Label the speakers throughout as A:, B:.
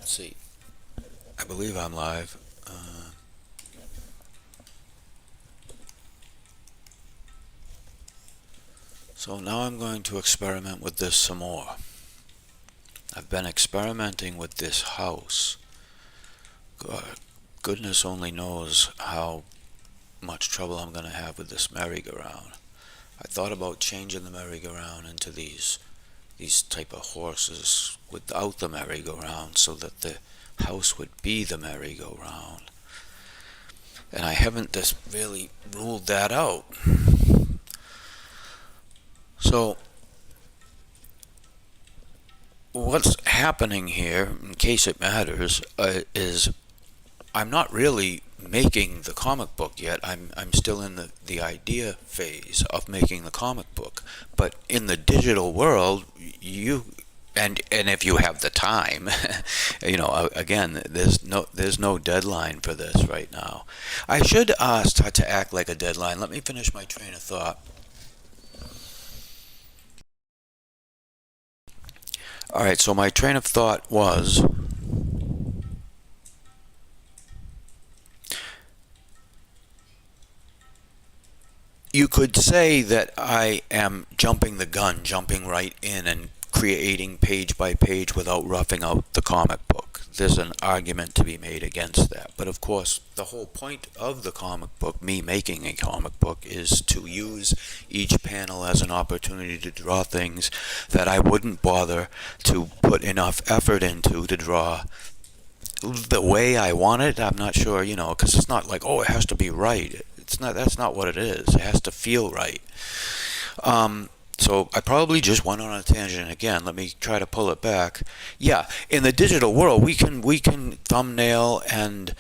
A: Let's see. I believe I'm live. So now I'm going to experiment with this some more. I've been experimenting with this house. Goodness only knows how much trouble I'm going to have with this merry-go-round. I thought about changing the merry-go-round into these type of horses without the merry-go-round so that the house would be the merry-go-round. And I haven't just really ruled that out. So what's happening here, in case it matters, is I'm not really making the comic book yet. I'm still in the idea phase of making the comic book. But in the digital world, and if you have the time, again, there's no deadline for this right now. I should start to act like a deadline. Let me finish my train of thought. All right, so my train of thought was you could say that I am jumping the gun, jumping right in and creating page by page without roughing out the comic book. There's an argument to be made against that. But of course, the whole point of the comic book, me making a comic book, is to use each panel as an opportunity to draw things that I wouldn't bother to put enough effort into to draw the way I want it. I'm not sure, because it's not like, oh, it has to be right. It's not. That's not what it is. It has to feel right. So I probably just went on a tangent again. Let me try to pull it back. Yeah, in the digital world, we can thumbnail and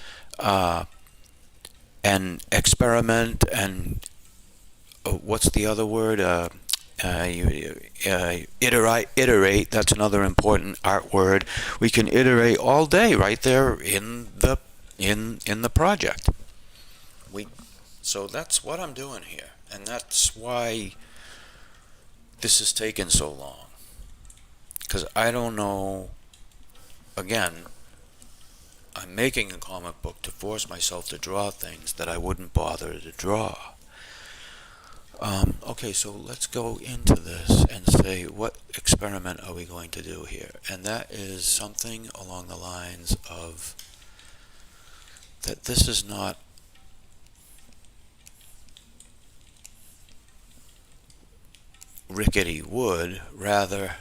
A: experiment and what's the other word? Iterate. That's another important art word. We can iterate all day right there in the project. So that's what I'm doing here, and that's why this has taken so long. Because I don't know. Again, I'm making a comic book to force myself to draw things that I wouldn't bother to draw. Okay, so let's go into this and say, what experiment are we going to do here? And that is something along the lines of that this is not rickety wood, rather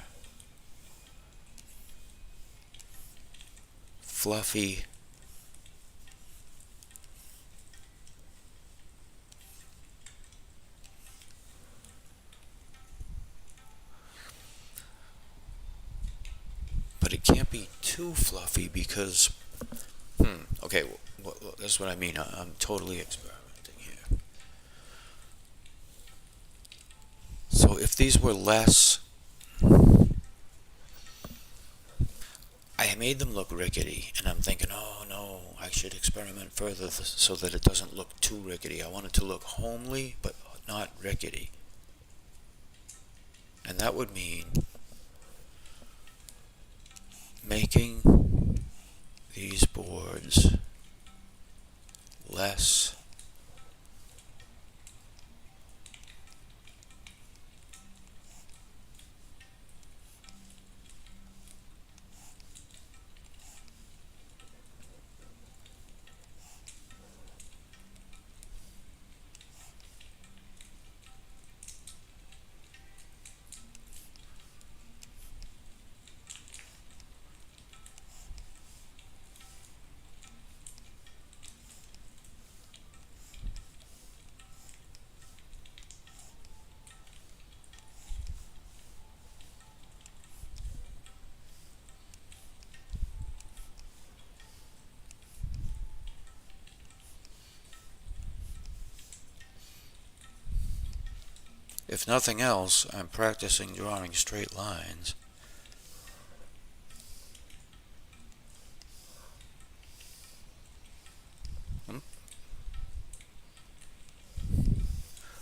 A: fluffy but it can't be too fluffy because okay, well, that's what I mean. I'm totally experimenting here. So if these were less, I made them look rickety, and I'm thinking, oh no, I should experiment further so that it doesn't look too rickety. I want it to look homely, but not rickety. And that would mean making these boards less if nothing else, I'm practicing drawing straight lines.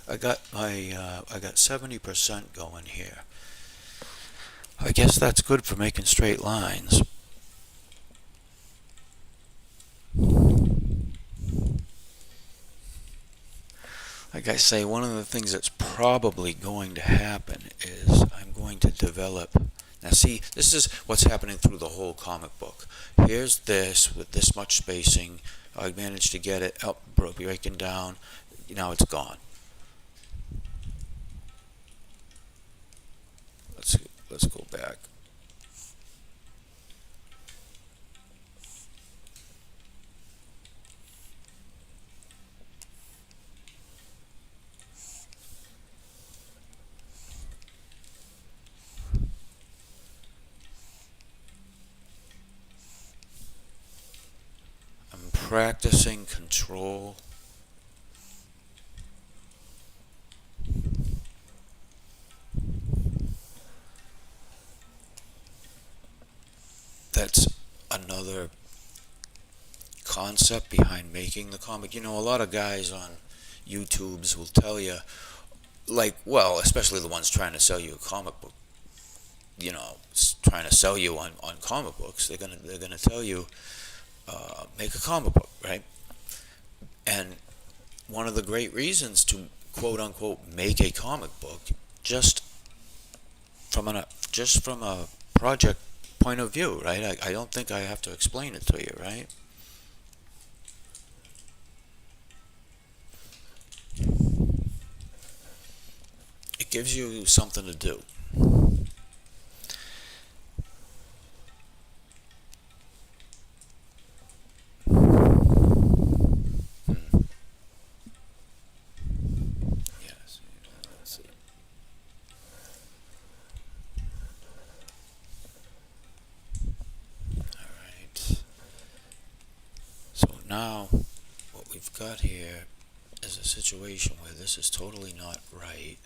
A: I got 70% going here. I guess that's good for making straight lines. Like I say, one of the things that's probably going to happen is I'm going to develop. Now, see, this is what's happening through the whole comic book. Here's this with this much spacing. I managed to get it up, breaking down. Now it's gone. Let's let's go back. I'm practicing control. That's another concept behind making the comic. You know, a lot of guys on YouTubes will tell you, like, well, especially the ones trying to sell you a comic book, trying to sell you on comic books, they're gonna tell you, make a comic book, right? And one of the great reasons to quote unquote make a comic book, just from a project point of view, right? I don't think I have to explain it to you, right? It gives you something to do. Hmm. Yes. Let's see. All right. So now what we've got here is a situation where this is totally not right.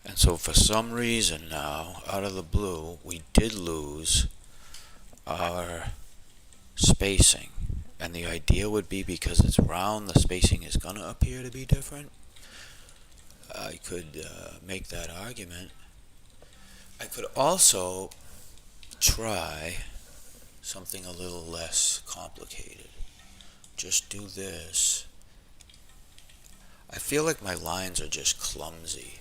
A: And so for some reason now, out of the blue, we did lose our spacing. And the idea would be because it's round, the spacing is going to appear to be different. I could make that argument. I could also try something a little less complicated. Just do this. I feel like my lines are just clumsy.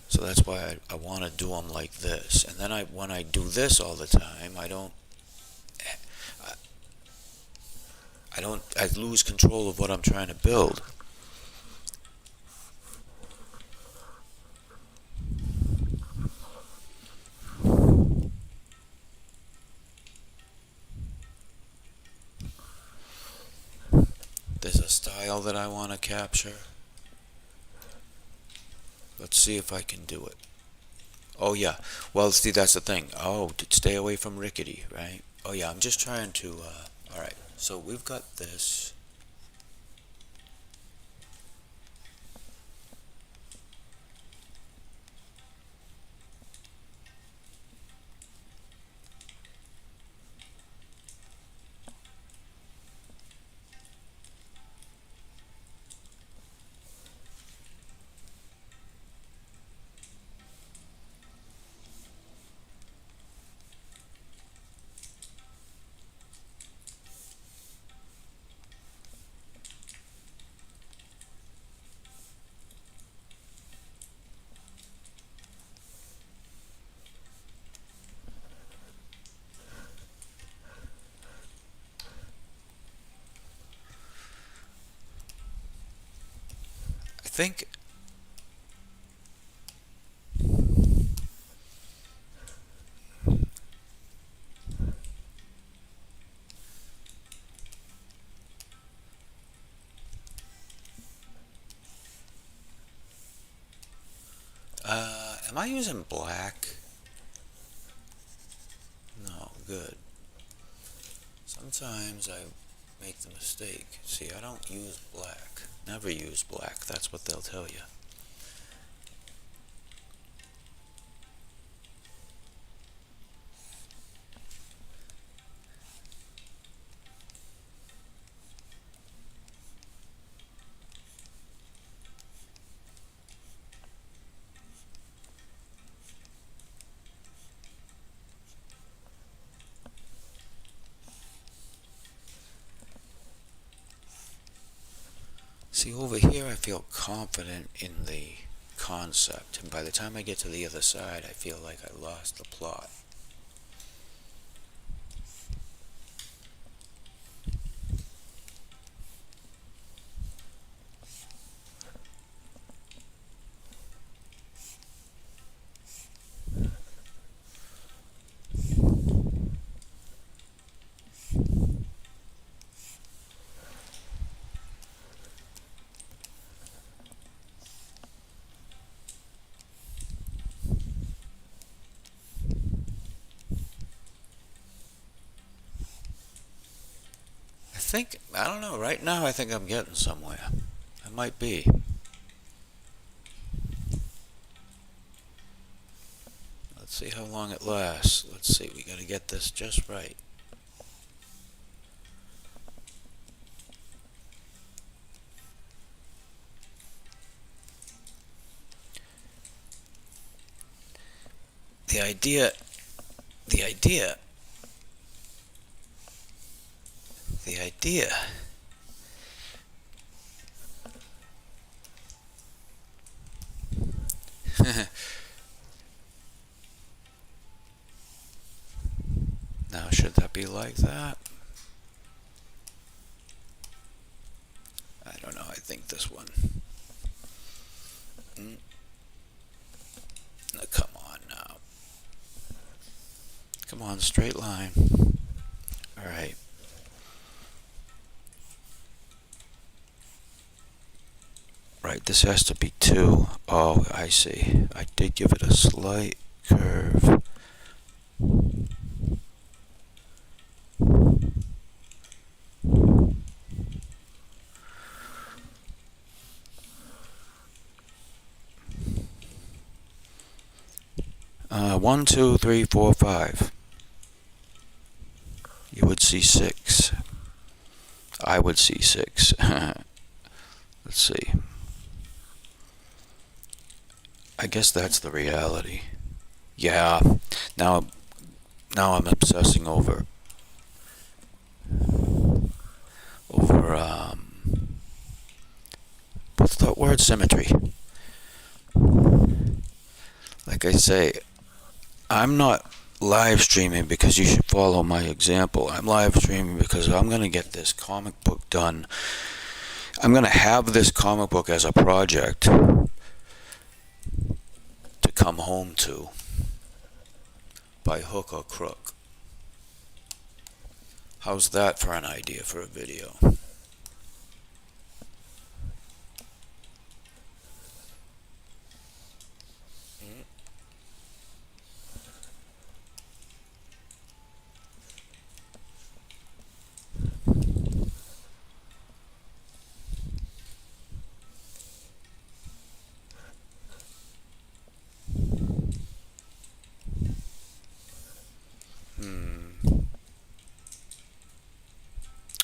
A: So that's why I want to do them like this. And then when I do this all the time, I lose control of what I'm trying to build. There's a style that I want to capture. Let's see if I can do it. Oh yeah. Well, see, that's the thing. Oh, stay away from rickety, right? Oh yeah, I'm just trying to. All right. So we've got this. I think. Am I using black? No, good. Sometimes I make the mistake. See, I don't use black. Never use black. That's what they'll tell you. See, over here I feel confident in the concept, and by the time I get to the other side, I feel like I lost the plot. I don't know, right now I think I'm getting somewhere. I might be. Let's see how long it lasts. Let's see, we gotta get this just right. The idea, the idea, the idea. Now, should that be like that? I don't know, I think this one. No, come on now. Come on, straight line. Alright. Right, this has to be 2. Oh, I see. I did give it a slight curve. One, two, three, four, 5. You would see 6. I would see 6. Let's see. I guess that's the reality. Yeah. Now I'm obsessing over what's that word? Symmetry. Like I say, I'm not live streaming because you should follow my example. I'm live streaming because I'm going to get this comic book done. I'm going to have this comic book as a project to come home to by hook or crook. How's that for an idea for a video?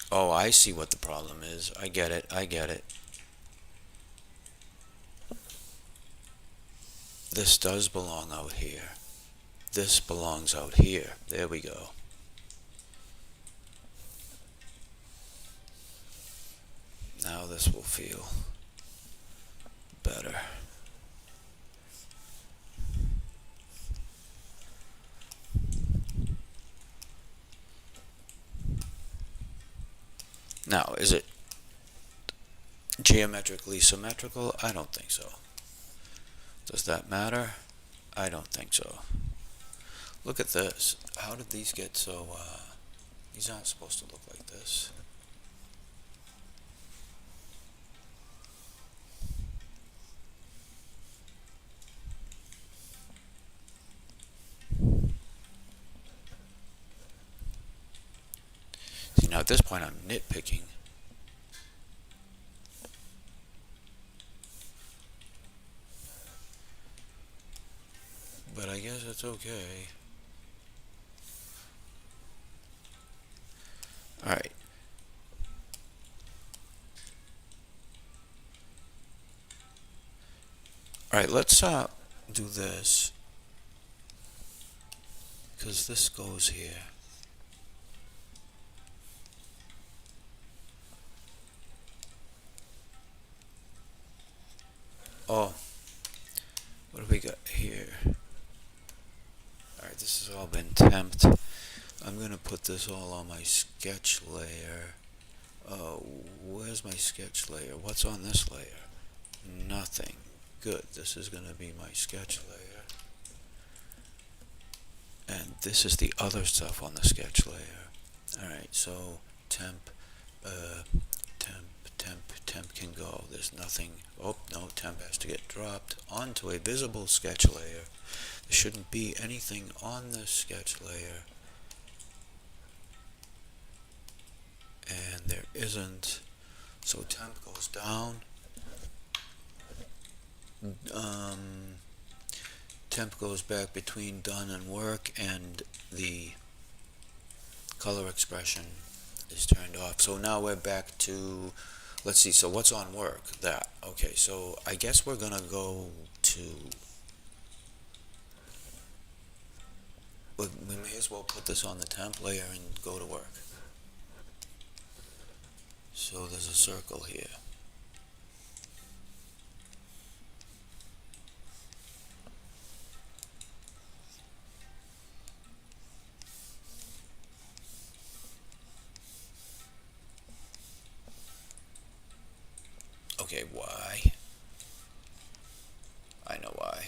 A: Oh, I see what the problem is. I get it. This does belong out here. This belongs out here. There we go. Now this will feel better. Now, is it geometrically symmetrical? I don't think so. Does that matter? I don't think so. Look at this. How did these get so, these aren't supposed to look like this. See, now at this point I'm nitpicking. But I guess it's okay. Alright. Alright, let's do this. Because this goes here. this all on my sketch layer. Oh, where's my sketch layer? What's on this layer? Nothing. Good, this is going to be my sketch layer. And this is the other stuff on the sketch layer. Alright, so temp can go. There's nothing. Oh, no, temp has to get dropped onto a visible sketch layer. There shouldn't be anything on this sketch layer. And there isn't. So temp goes down. Temp goes back between done and work, and the color expression is turned off. So now we're back to, let's see, so what's on work? That. Okay, so I guess we're gonna go to, we may as well put this on the temp layer and go to work. So there's a circle here. Okay, why? I know why.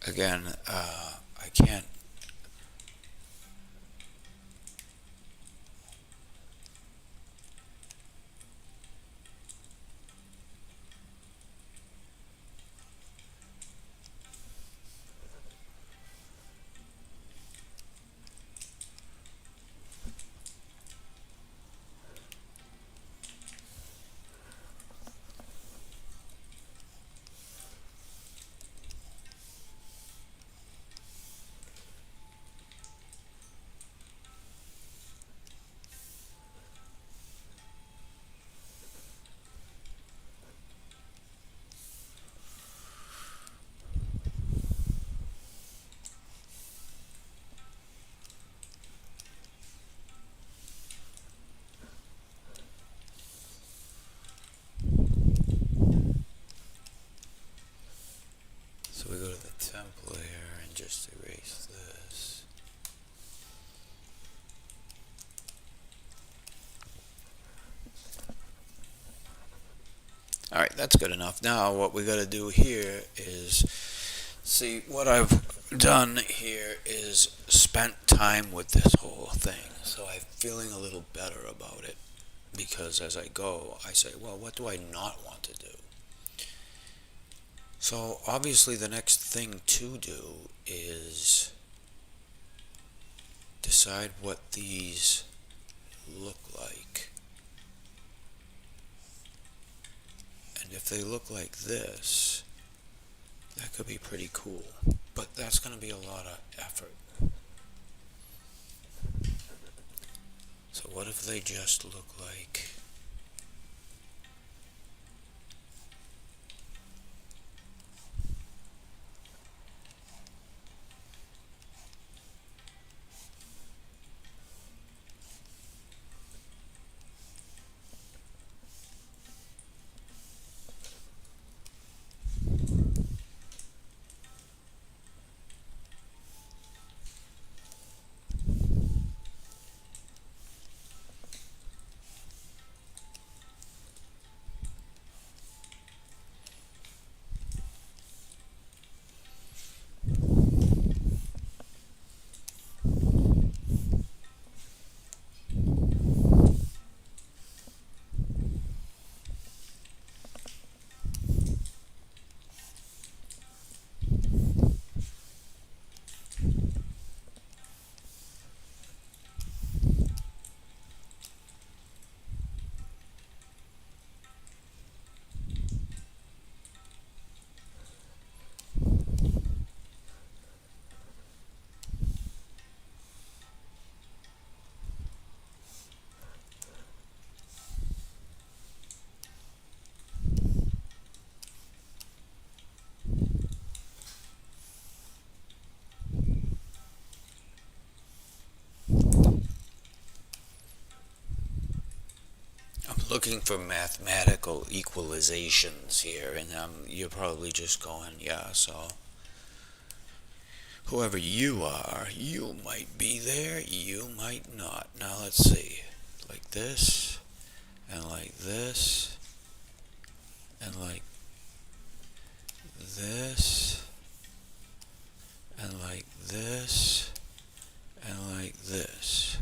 A: Again, I can't. So we go to the temp layer and just erase this. Alright, that's good enough. Now what we got to do here is, see, what I've done here is spent time with this whole thing. So I'm feeling a little better about it, because as I go, I say, well, what do I not want to do? So obviously the next thing to do is decide what these look like. And if they look like this, that could be pretty cool. But that's going to be a lot of effort. So what if they just look like... looking for mathematical equalizations here, and you're probably just going, yeah, so whoever you are, you might be there, you might not. Now let's see. Like this, and like this, and like this, and like this, and like this.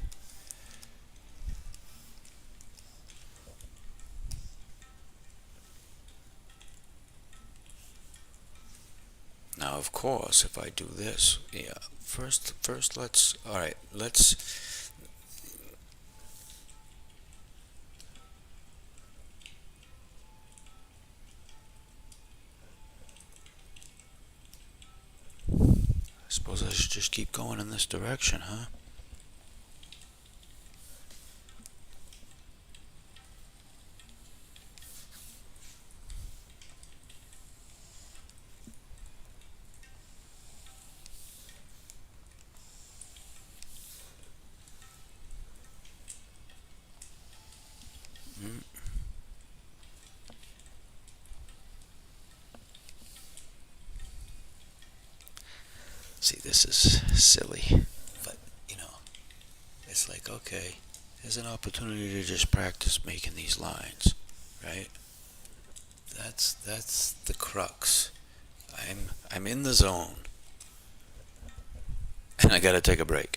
A: Now, of course, if I do this, yeah, first, all right, I suppose I should just keep going in this direction, huh? Mm. See, this is silly, but it's like, okay, there's an opportunity to just practice making these lines, right? That's the crux. I'm in the zone, and I gotta take a break.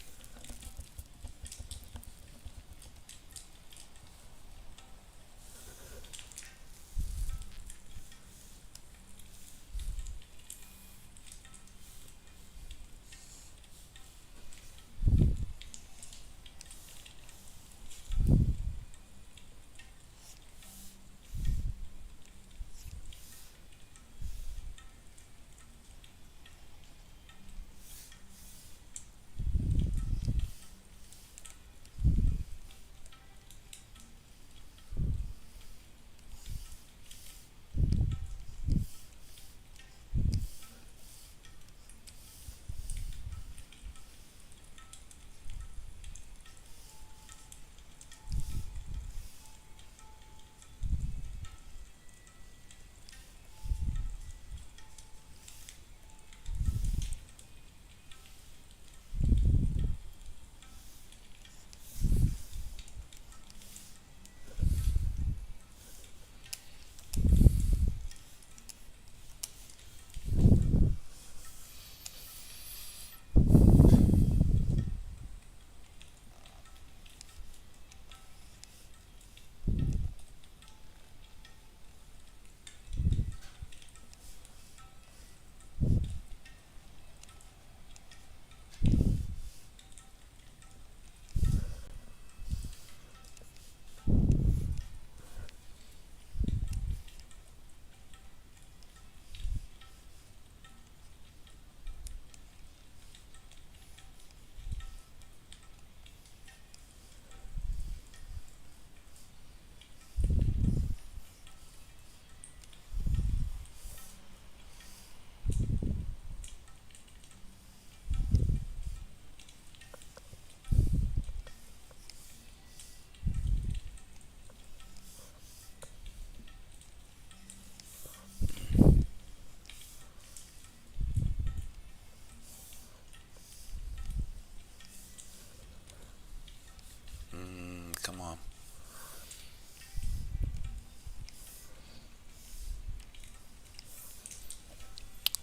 A: Come on.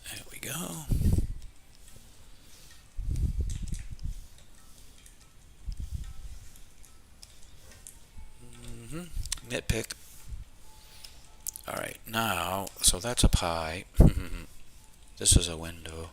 A: There we go. hmm Nitpick. All right, now, so that's a pie. This is a window.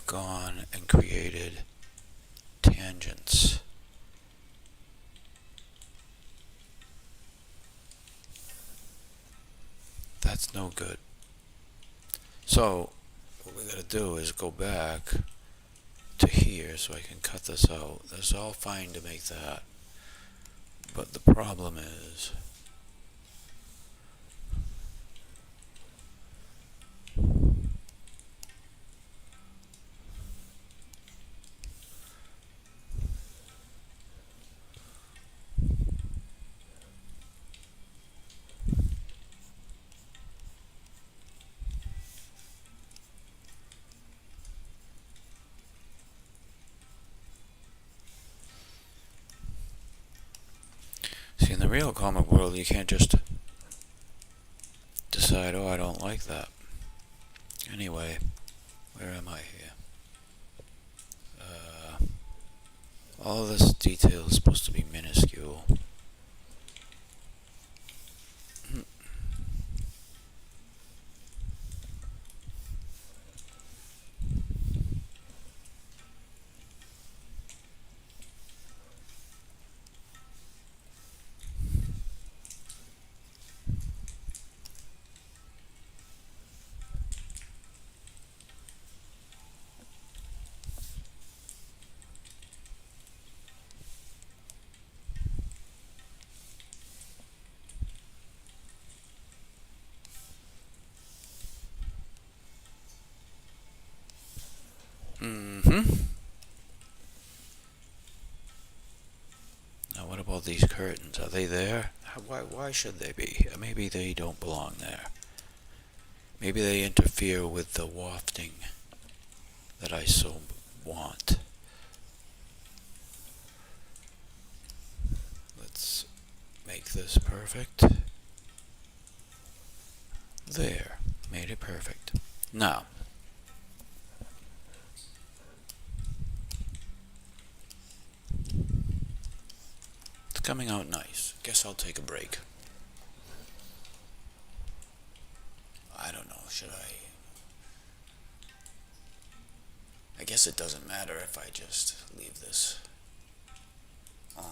A: gone and created tangents. That's no good. So what we gotta do is go back to here so I can cut this out. That's all fine to make that. But the problem is see, in the real comic world, you can't just decide, oh, I don't like that. Anyway, where am I here? All this detail is supposed to be minuscule. Now what about these curtains? Are they there? Why should they be? Maybe they don't belong there. Maybe they interfere with the wafting that I so want. Let's make this perfect. There, made it perfect. Now, it's coming out nice. Guess I'll take a break. I don't know, should I? I guess it doesn't matter if I just leave this on.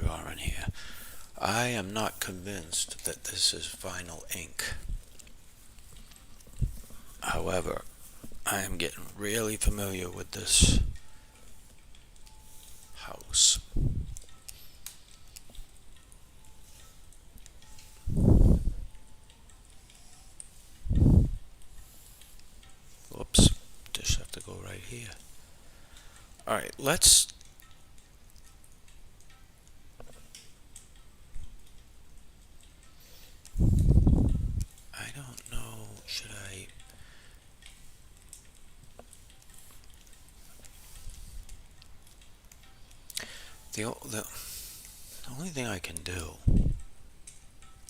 A: drawing here. I am not convinced that this is vinyl ink. However, I am getting really familiar with this house. Whoops, just have to go right here. Alright, let's I don't know, should I the only thing I can do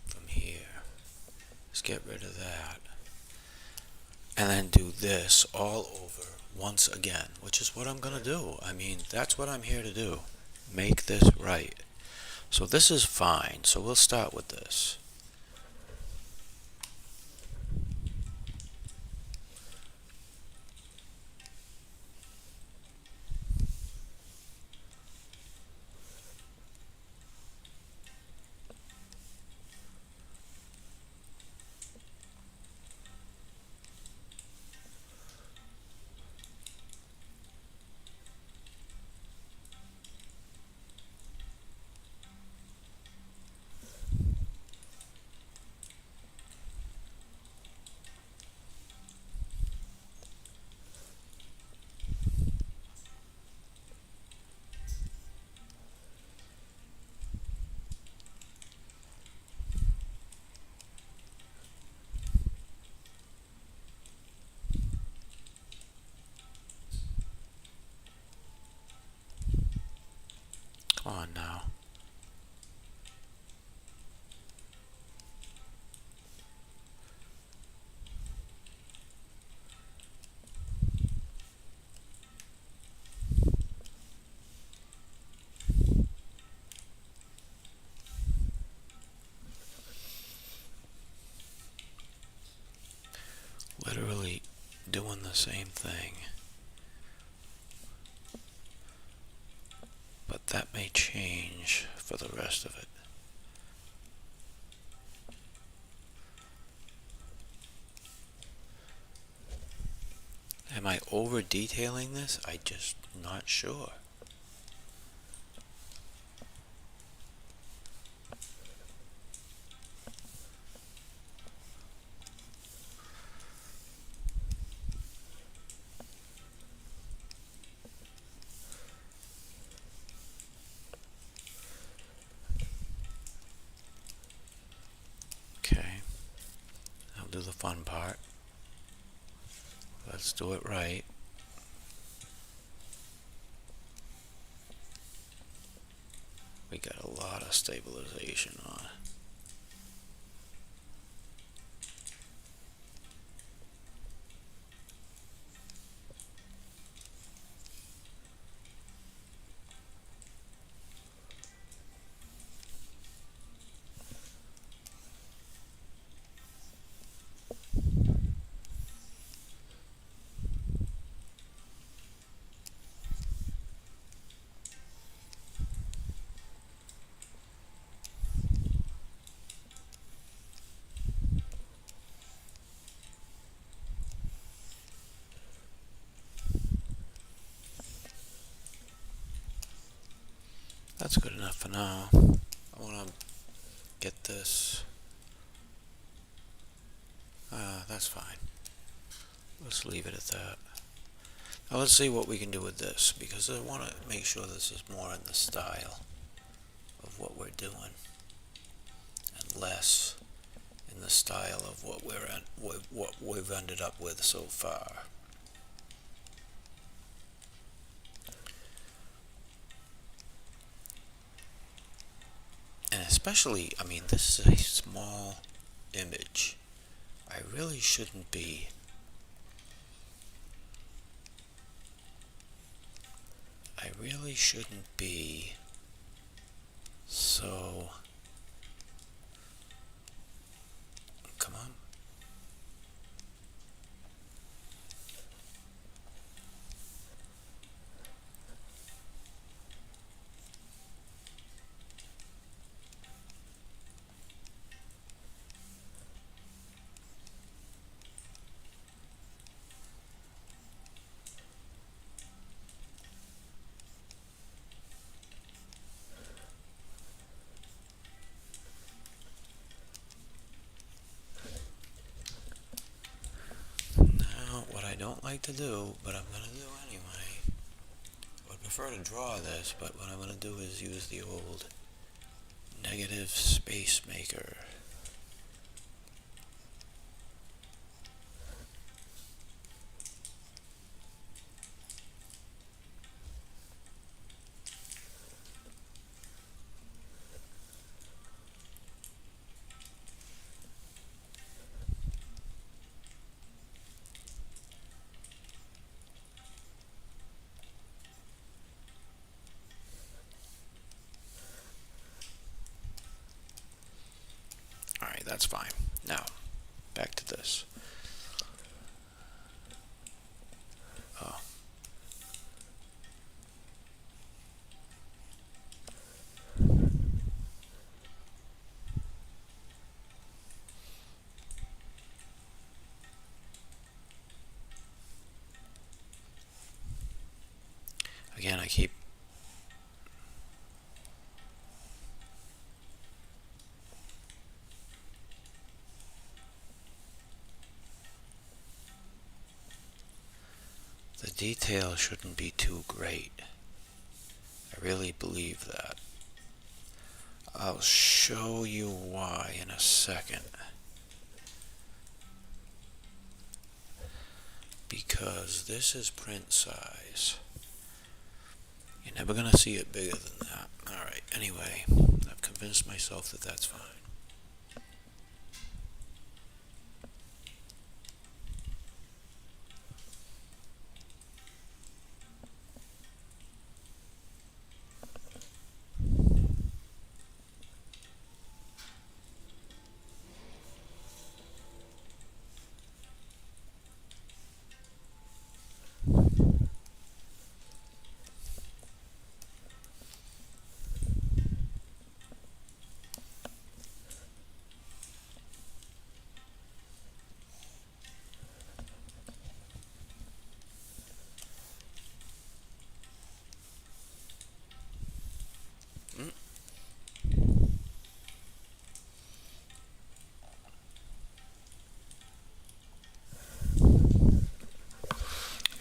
A: from here is get rid of that and then do this all over once again, which is what I'm gonna do. I mean, that's what I'm here to do. Make this right. So this is fine, so we'll start with this. Come on now. Literally doing the same thing. But that may change for the rest of it. Am I over detailing this? I just not sure. Okay, I'll do the fun part. Let's do it right. We got a lot of stabilization on. That's good enough for now. I want to get this. That's fine. Let's leave it at that. Now let's see what we can do with this, because I want to make sure this is more in the style of what we're doing and less in the style of what we've ended up with so far. And especially, I mean, this is a small image. I really shouldn't be so, come on. I don't like to do, but I'm going to do anyway. I would prefer to draw this, but what I'm going to do is use the old negative space maker. Alright, that's fine. Now, back to this. Oh. Again, I keep the detail shouldn't be too great. I really believe that. I'll show you why in a second. Because this is print size. You're never going to see it bigger than that. Alright, anyway, I've convinced myself that that's fine.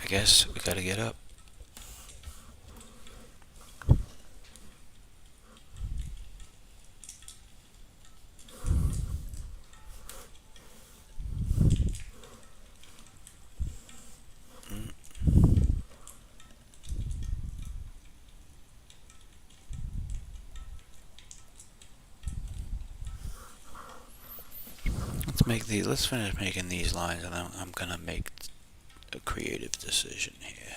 A: I guess we gotta get up. Let's finish making these lines, and I'm gonna make a creative decision here.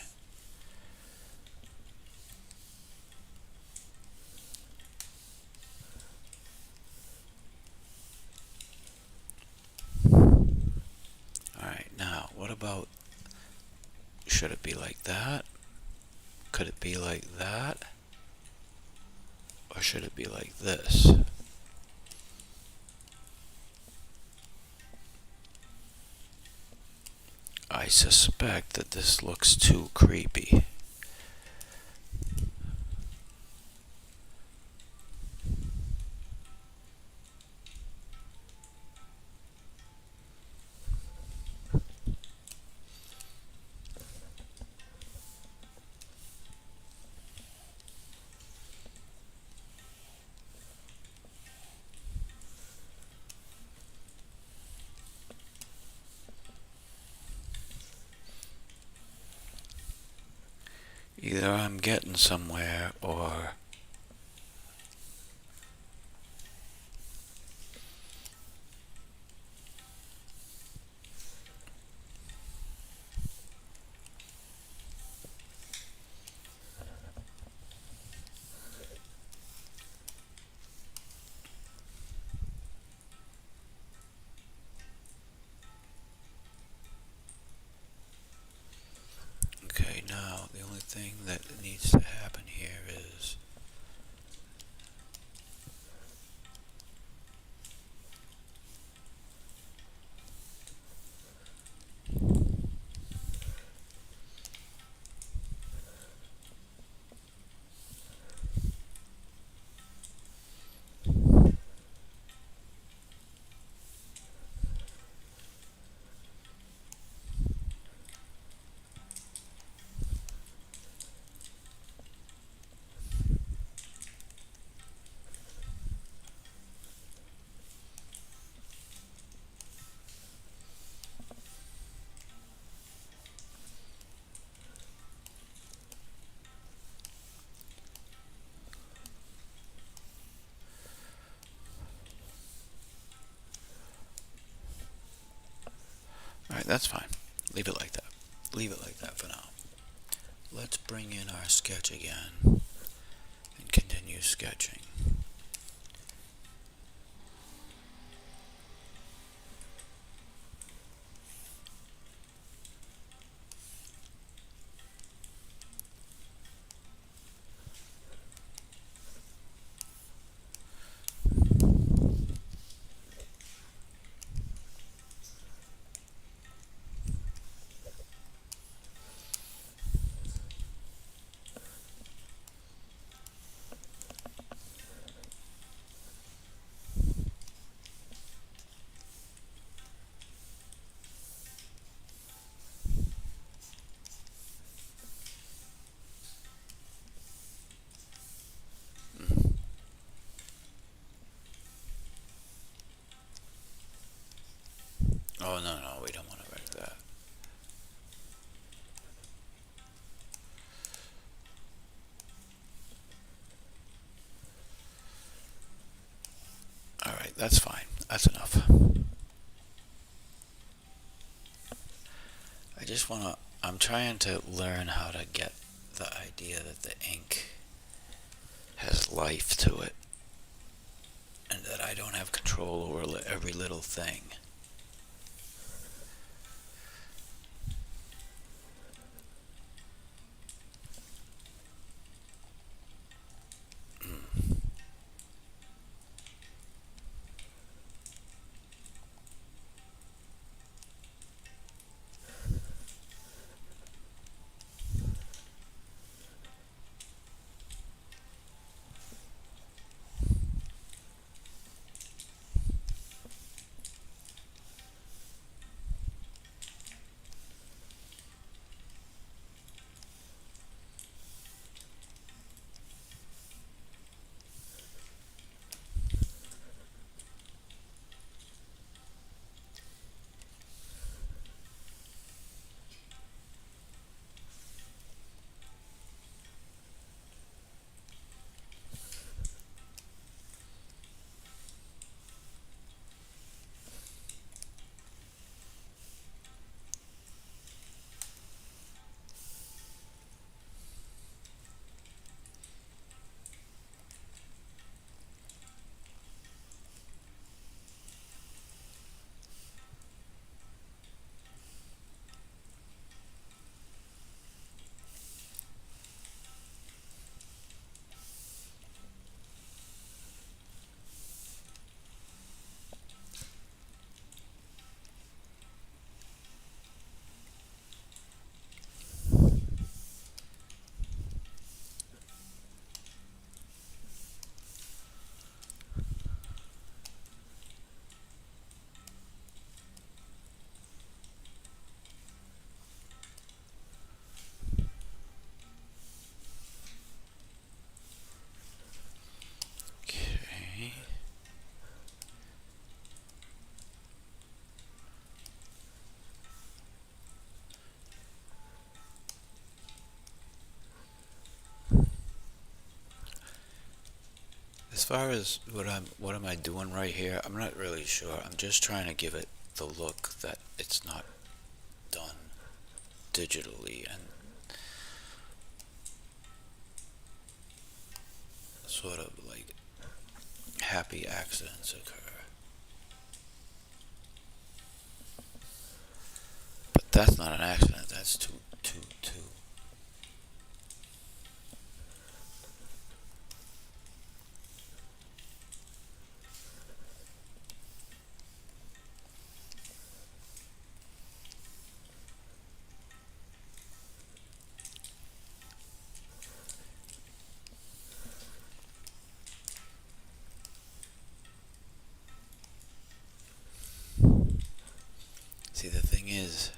A: Alright, now, what about, should it be like that? Could it be like that? Or should it be like this? I suspect that this looks too creepy. Either I'm getting somewhere, or okay, now the only thing that needs to happen here Alright, that's fine. Leave it like that. Leave it like that for now. Let's bring in our sketch again and continue sketching. Oh, no, we don't want to write that. Alright, that's fine. That's enough. I'm trying to learn how to get the idea that the ink has life to it and that I don't have control over every little thing. Okay. As far as what am I doing right here, I'm not really sure. I'm just trying to give it the look that it's not done digitally and sort of like happy accidents occur. But that's not an accident, that's too. See, the thing is,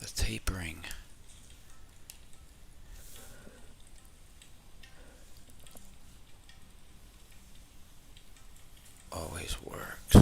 A: the tapering always works.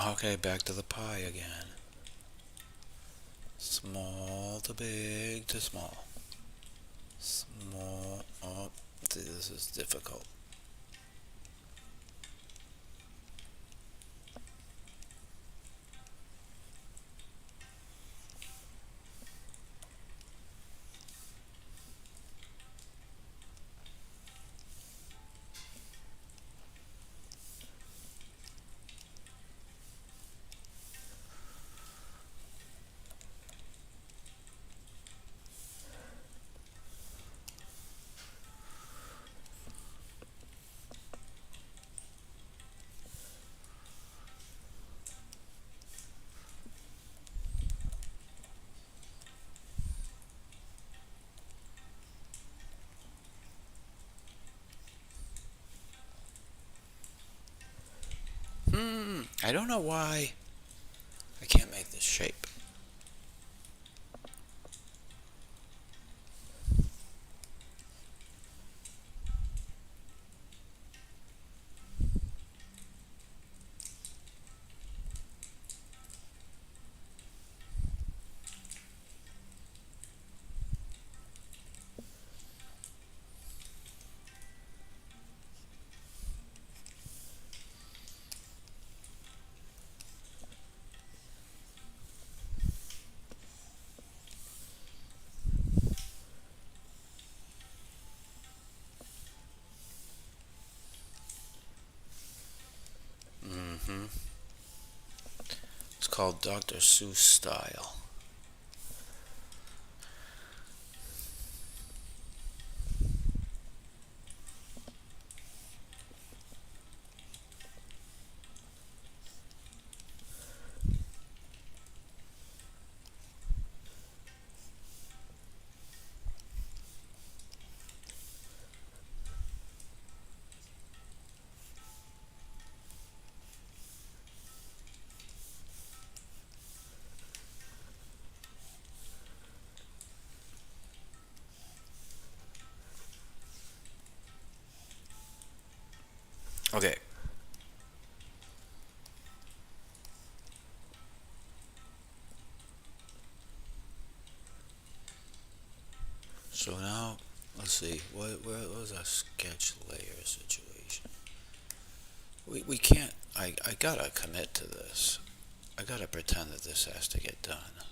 A: Okay, back to the pie again. Small to big to small. Small. Oh, this is difficult. I don't know why I can't make this shape. hmm It's called Dr. Seuss style. Okay. So now, let's see. Where was our sketch layer situation? We can't. I gotta commit to this. I gotta pretend that this has to get done.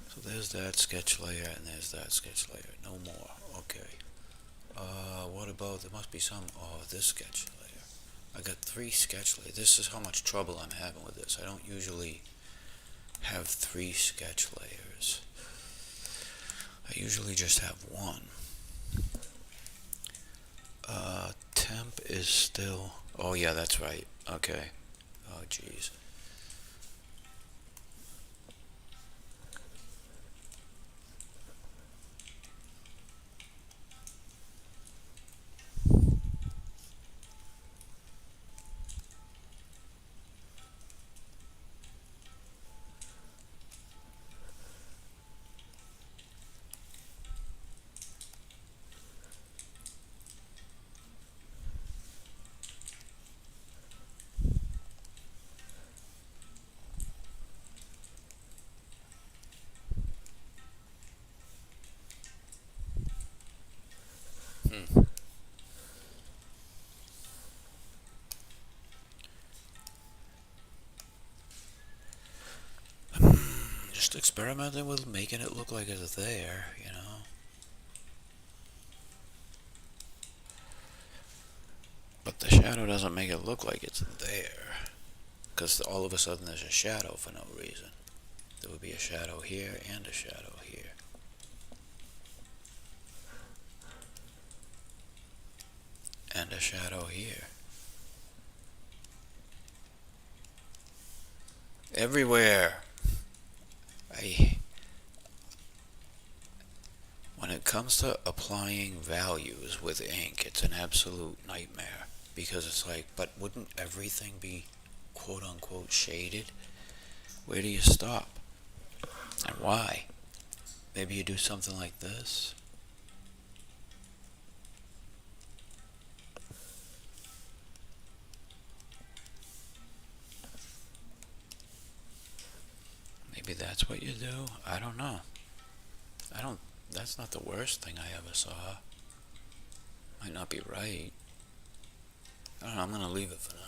A: So there's that sketch layer and there's that sketch layer. No more. Okay. What about, there must be some, oh, this sketch layer. I got 3 sketch layers. This is how much trouble I'm having with this. I don't usually have 3 sketch layers. I usually just have 1. Temp is still, oh yeah, that's right. Okay. Oh jeez. Hmm. Just experimenting with making it look like it's there, you know. But the shadow doesn't make it look like it's there. Because all of a sudden there's a shadow for no reason. There would be a shadow here and a shadow here. And a shadow here. Everywhere. When it comes to applying values with ink, it's an absolute nightmare. Because it's like, but wouldn't everything be quote unquote shaded? Where do you stop? And why? Maybe you do something like this. Maybe that's what you do. I don't know. I don't. That's not the worst thing I ever saw. Might not be right. I don't know. I'm gonna leave it for now.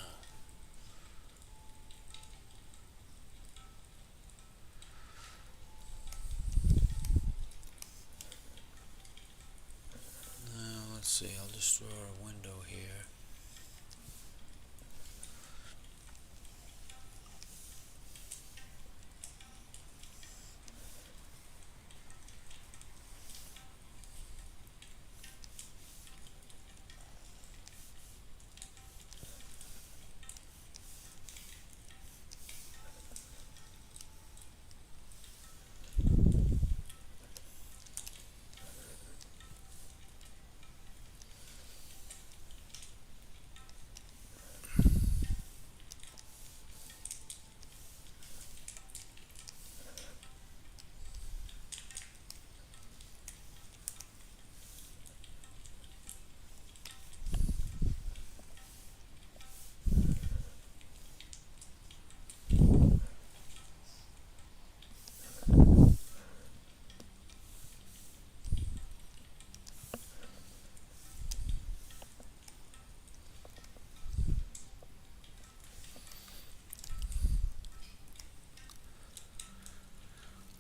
A: Now let's see. I'll just draw a window here.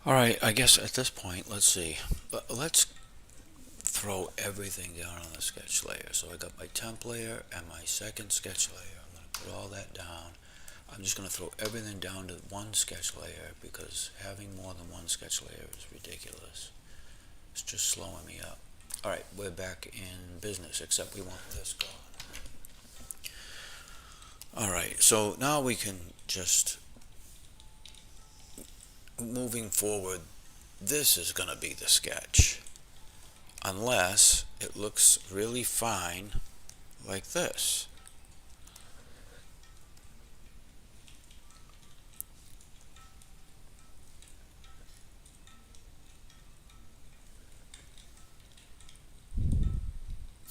A: All right. I guess at this point, let's see. Let's throw everything down on the sketch layer. So I got my temp layer and my second sketch layer. I'm going to put all that down. I'm just going to throw everything down to one sketch layer because having more than one sketch layer is ridiculous. It's just slowing me up. All right, we're back in business, except we want this gone. All right, so now we can just, moving forward, this is going to be the sketch. Unless it looks really fine like this.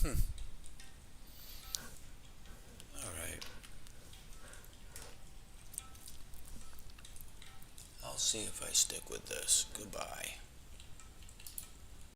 A: All right. I'll see if I stick with this. Goodbye.